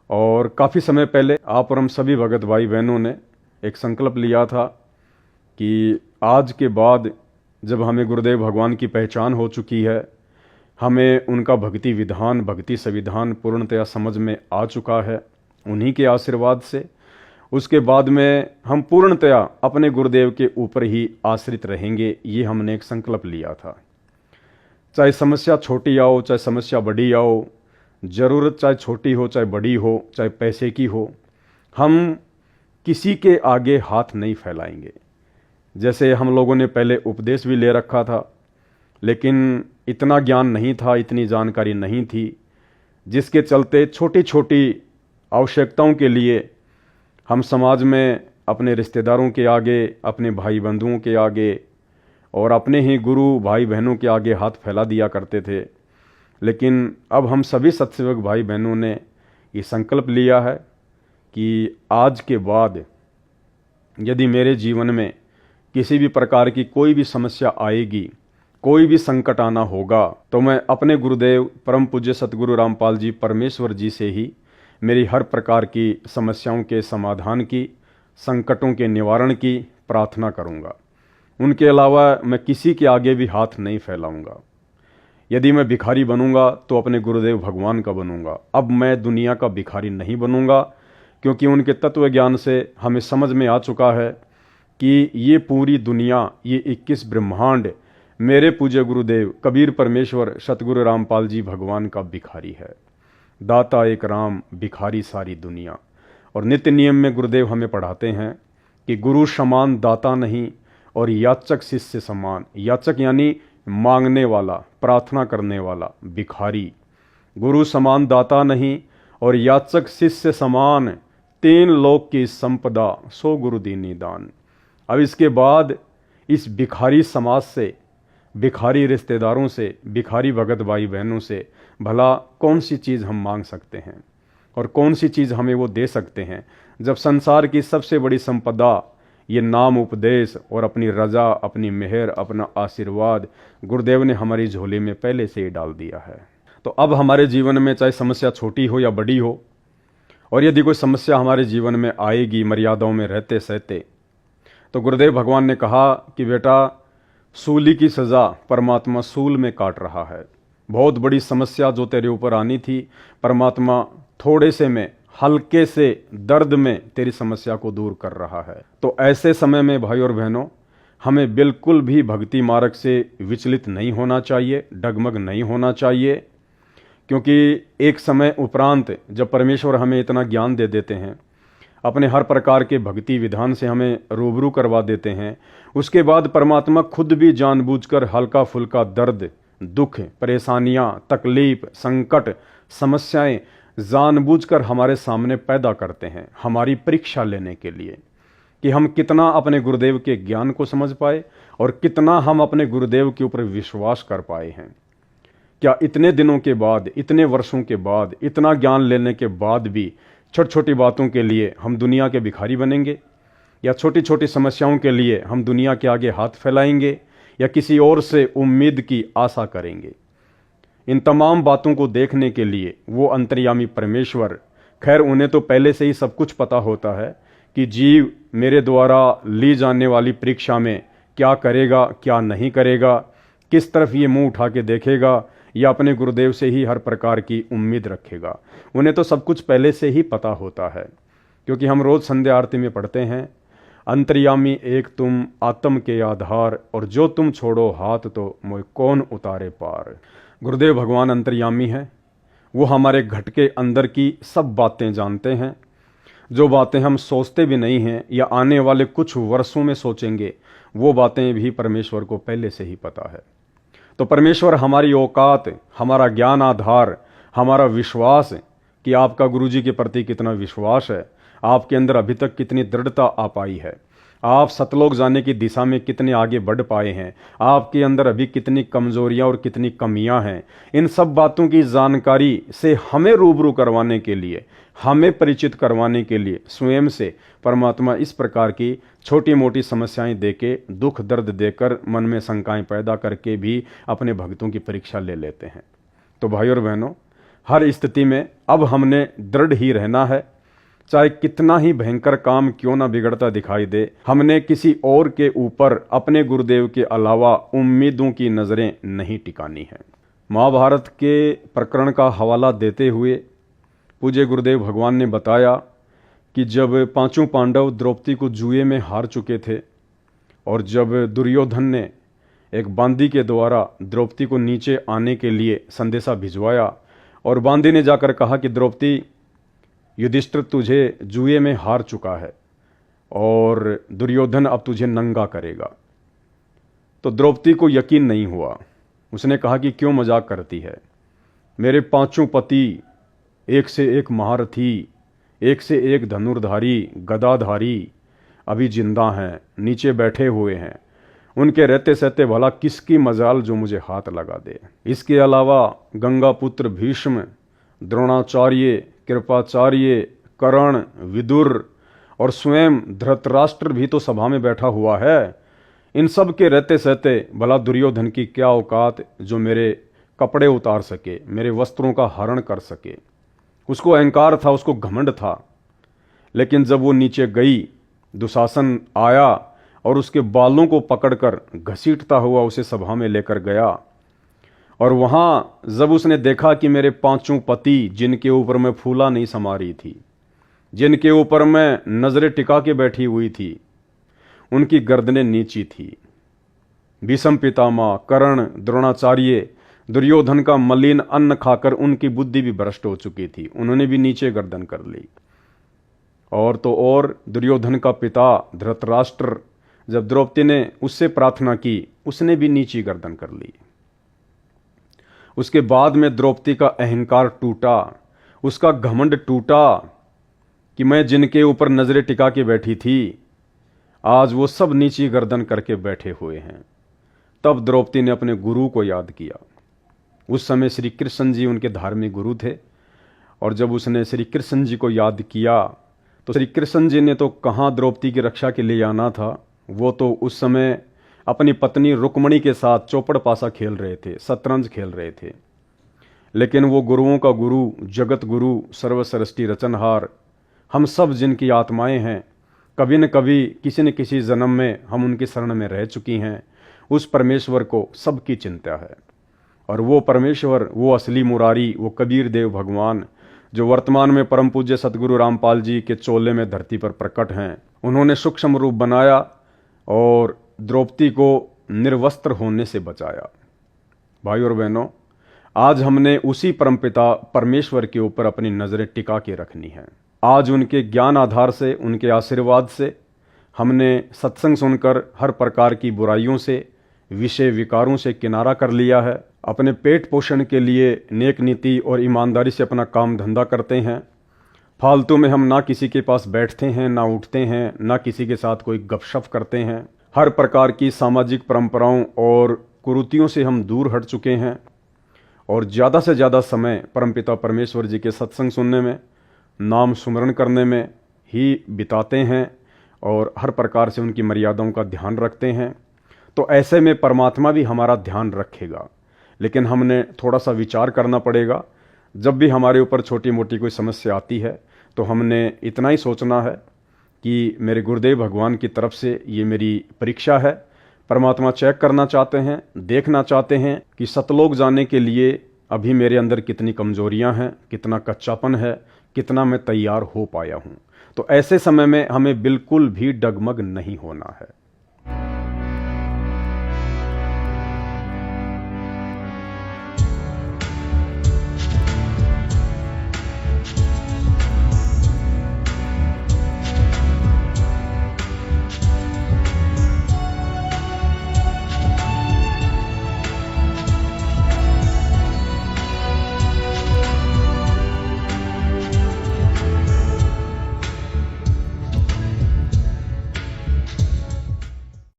और काफ़ी समय पहले आप और हम सभी भगत भाई बहनों ने एक संकल्प लिया था कि आज के बाद जब हमें गुरुदेव भगवान की पहचान हो चुकी है, हमें उनका भक्ति विधान, भक्ति संविधान पूर्णतया समझ में आ चुका है उन्हीं के आशीर्वाद से, उसके बाद में हम पूर्णतया अपने गुरुदेव के ऊपर ही आश्रित रहेंगे। ये हमने एक संकल्प लिया था। चाहे समस्या छोटी आओ, चाहे समस्या बड़ी आओ, ज़रूरत चाहे छोटी हो चाहे बड़ी हो, चाहे पैसे की हो, हम किसी के आगे हाथ नहीं फैलाएंगे। जैसे हम लोगों ने पहले उपदेश भी ले रखा था, लेकिन इतना ज्ञान नहीं था, इतनी जानकारी नहीं थी, जिसके चलते छोटी छोटी आवश्यकताओं के लिए हम समाज में अपने रिश्तेदारों के आगे, अपने भाई बंधुओं के आगे और अपने ही गुरु भाई बहनों के आगे हाथ फैला दिया करते थे। लेकिन अब हम सभी सत्सेवक भाई बहनों ने ये संकल्प लिया है कि आज के बाद यदि मेरे जीवन में किसी भी प्रकार की कोई भी समस्या आएगी, कोई भी संकट आना होगा, तो मैं अपने गुरुदेव परम पूज्य सतगुरु रामपाल जी परमेश्वर जी से ही मेरी हर प्रकार की समस्याओं के समाधान की, संकटों के निवारण की प्रार्थना करूंगा। उनके अलावा मैं किसी के आगे भी हाथ नहीं फैलाऊंगा। यदि मैं भिखारी बनूंगा तो अपने गुरुदेव भगवान का बनूंगा। अब मैं दुनिया का भिखारी नहीं बनूंगा, क्योंकि उनके तत्व ज्ञान से हमें समझ में आ चुका है कि ये पूरी दुनिया, ये 21 ब्रह्मांड मेरे पूज्य गुरुदेव कबीर परमेश्वर सतगुरु रामपाल जी भगवान का भिखारी है। दाता एक राम, भिखारी सारी दुनिया। और नित्य नियम में गुरुदेव हमें पढ़ाते हैं कि गुरु समान दाता नहीं और याचक शिष्य समान। याचक यानी मांगने वाला, प्रार्थना करने वाला, भिखारी। गुरु समान दाता नहीं और याचक शिष्य समान, तीन लोक की संपदा सो गुरु दीनी दान। अब इसके बाद इस भिखारी समाज से, भिखारी रिश्तेदारों से, भिखारी भगत भाई बहनों से भला कौन सी चीज़ हम मांग सकते हैं और कौन सी चीज़ हमें वो दे सकते हैं, जब संसार की सबसे बड़ी संपदा ये नाम उपदेश और अपनी रजा, अपनी मेहर, अपना आशीर्वाद गुरुदेव ने हमारी झोली में पहले से ही डाल दिया है। तो अब हमारे जीवन में चाहे समस्या छोटी हो या बड़ी हो, और यदि कोई समस्या हमारे जीवन में आएगी मर्यादाओं में रहते सहते, तो गुरुदेव भगवान ने कहा कि बेटा, सूली की सज़ा परमात्मा सूल में काट रहा है। बहुत बड़ी समस्या जो तेरे ऊपर आनी थी, परमात्मा थोड़े से में, हल्के से दर्द में तेरी समस्या को दूर कर रहा है। तो ऐसे समय में भाई और बहनों, हमें बिल्कुल भी भक्ति मार्ग से विचलित नहीं होना चाहिए, डगमग नहीं होना चाहिए, क्योंकि एक समय उपरांत जब परमेश्वर हमें इतना ज्ञान दे देते हैं, अपने हर प्रकार के भक्ति विधान से हमें रूबरू करवा देते हैं, उसके बाद परमात्मा खुद भी जानबूझकर हल्का फुल्का दर्द, दुख, परेशानियां, तकलीफ, संकट, समस्याएं जानबूझकर हमारे सामने पैदा करते हैं, हमारी परीक्षा लेने के लिए कि हम कितना अपने गुरुदेव के ज्ञान को समझ पाए और कितना हम अपने गुरुदेव के ऊपर विश्वास कर पाए हैं। क्या इतने दिनों के बाद, इतने वर्षों के बाद, इतना ज्ञान लेने के बाद भी छोटी छोटी बातों के लिए हम दुनिया के भिखारी बनेंगे, या छोटी छोटी समस्याओं के लिए हम दुनिया के आगे हाथ फैलाएंगे, या किसी और से उम्मीद की आशा करेंगे? इन तमाम बातों को देखने के लिए वो अंतर्यामी परमेश्वर, खैर उन्हें तो पहले से ही सब कुछ पता होता है कि जीव मेरे द्वारा ली जाने वाली परीक्षा में क्या करेगा, क्या नहीं करेगा, किस तरफ ये मुंह उठा के देखेगा, या अपने गुरुदेव से ही हर प्रकार की उम्मीद रखेगा। उन्हें तो सब कुछ पहले से ही पता होता है, क्योंकि हम रोज़ संध्या आरती में पढ़ते हैं, अंतर्यामी एक तुम आत्म के आधार, और जो तुम छोड़ो हाथ तो मोह कौन उतारे पार। गुरुदेव भगवान अंतर्यामी हैं, वो हमारे घट के अंदर की सब बातें जानते हैं। जो बातें हम सोचते भी नहीं हैं या आने वाले कुछ वर्षों में सोचेंगे, वो बातें भी परमेश्वर को पहले से ही पता है। तो परमेश्वर हमारी औकात, हमारा ज्ञान आधार, हमारा विश्वास कि आपका गुरुजी के प्रति कितना विश्वास है, आपके अंदर अभी तक कितनी दृढ़ता आ पाई है, आप सतलोक जाने की दिशा में कितने आगे बढ़ पाए हैं, आपके अंदर अभी कितनी कमजोरियां और कितनी कमियां हैं, इन सब बातों की जानकारी से हमें रूबरू करवाने के लिए, हमें परिचित करवाने के लिए स्वयं से परमात्मा इस प्रकार की छोटी मोटी समस्याएं देके, दुख दर्द देकर, मन में शंकाएं पैदा करके भी अपने भक्तों की परीक्षा ले लेते हैं। तो भाई और बहनों, हर स्थिति में अब हमने दृढ़ ही रहना है, चाहे कितना ही भयंकर काम क्यों ना बिगड़ता दिखाई दे। हमने किसी और के ऊपर अपने गुरुदेव के अलावा उम्मीदों की नज़रें नहीं टिकानी है। महाभारत के प्रकरण का हवाला देते हुए पूज्य गुरुदेव भगवान ने बताया कि जब पांचों पांडव द्रौपदी को जुए में हार चुके थे और जब दुर्योधन ने एक बांदी के द्वारा द्रौपदी को नीचे आने के लिए संदेशा भिजवाया और बांदी ने जाकर कहा कि द्रौपदी, युधिष्ठिर तुझे जुए में हार चुका है और दुर्योधन अब तुझे नंगा करेगा। तो द्रौपदी को यकीन नहीं हुआ। उसने कहा कि क्यों मजाक करती है, मेरे पांचों पति एक से एक महारथी, एक से एक धनुर्धारी, गदाधारी अभी जिंदा हैं, नीचे बैठे हुए हैं। उनके रहते सहते भला किसकी मजाल जो मुझे हाथ लगा दे। इसके अलावा गंगा पुत्र भीष्म, द्रोणाचार्य, कृपाचार्य, कर्ण, विदुर और स्वयं धृतराष्ट्र भी तो सभा में बैठा हुआ है। इन सब के रहते सहते भला दुर्योधन की क्या औकात जो मेरे कपड़े उतार सके, मेरे वस्त्रों का हरण कर सके। उसको अहंकार था, उसको घमंड था। लेकिन जब वो नीचे गई, दुशासन आया और उसके बालों को पकड़कर घसीटता हुआ उसे सभा में लेकर गया। और वहां जब उसने देखा कि मेरे पांचों पति जिनके ऊपर मैं फूला नहीं समा रही थी, जिनके ऊपर मैं नजरें टिका के बैठी हुई थी, उनकी गर्दनें नीची थी। भीष्म पितामह, कर्ण, द्रोणाचार्य, दुर्योधन का मलिन अन्न खाकर उनकी बुद्धि भी भ्रष्ट हो चुकी थी, उन्होंने भी नीचे गर्दन कर ली। और तो और दुर्योधन का पिता धृतराष्ट्र, जब द्रौपदी ने उससे प्रार्थना की, उसने भी नीची गर्दन कर ली। उसके बाद में द्रौपदी का अहंकार टूटा, उसका घमंड टूटा कि मैं जिनके ऊपर नजरें टिका के बैठी थी, आज वो सब नीची गर्दन करके बैठे हुए हैं। तब द्रौपदी ने अपने गुरु को याद किया। उस समय श्री कृष्ण जी उनके धार्मिक गुरु थे। और जब उसने श्री कृष्ण जी को याद किया तो श्री कृष्ण जी ने तो कहाँ द्रौपदी की रक्षा के लिए आना था, वो तो उस समय अपनी पत्नी रुक्मणी के साथ चौपड़ पासा खेल रहे थे, शतरंज खेल रहे थे। लेकिन वो गुरुओं का गुरु, जगत गुरु, सर्वसृष्टि रचनहार, हम सब जिनकी आत्माएं हैं, कभी न कभी किसी न किसी जन्म में हम उनकी शरण में रह चुकी हैं, उस परमेश्वर को सबकी चिंता है। और वो परमेश्वर, वो असली मुरारी, वो कबीर देव भगवान जो वर्तमान में परम पूज्य सतगुरु रामपाल जी के चोले में धरती पर प्रकट हैं, उन्होंने सूक्ष्म रूप बनाया और द्रौपदी को निर्वस्त्र होने से बचाया। भाई और बहनों, आज हमने उसी परमपिता परमेश्वर के ऊपर अपनी नजरें टिका के रखनी है। आज उनके ज्ञान आधार से, उनके आशीर्वाद से हमने सत्संग सुनकर हर प्रकार की बुराइयों से, विषय विकारों से किनारा कर लिया है। अपने पेट पोषण के लिए नेक नीति और ईमानदारी से अपना काम धंधा करते हैं। फालतू में हम ना किसी के पास बैठते हैं, ना उठते हैं, ना किसी के साथ कोई गपशप करते हैं। हर प्रकार की सामाजिक परंपराओं और कुरीतियों से हम दूर हट चुके हैं और ज़्यादा से ज़्यादा समय परमपिता परमेश्वर जी के सत्संग सुनने में, नाम सुमरण करने में ही बिताते हैं और हर प्रकार से उनकी मर्यादाओं का ध्यान रखते हैं। तो ऐसे में परमात्मा भी हमारा ध्यान रखेगा। लेकिन हमने थोड़ा सा विचार करना पड़ेगा। जब भी हमारे ऊपर छोटी मोटी कोई समस्या आती है तो हमने इतना ही सोचना है कि मेरे गुरुदेव भगवान की तरफ से ये मेरी परीक्षा है। परमात्मा चेक करना चाहते हैं, देखना चाहते हैं कि सतलोक जाने के लिए अभी मेरे अंदर कितनी कमजोरियां हैं, कितना कच्चापन है, कितना मैं तैयार हो पाया हूं। तो ऐसे समय में हमें बिल्कुल भी डगमग नहीं होना है।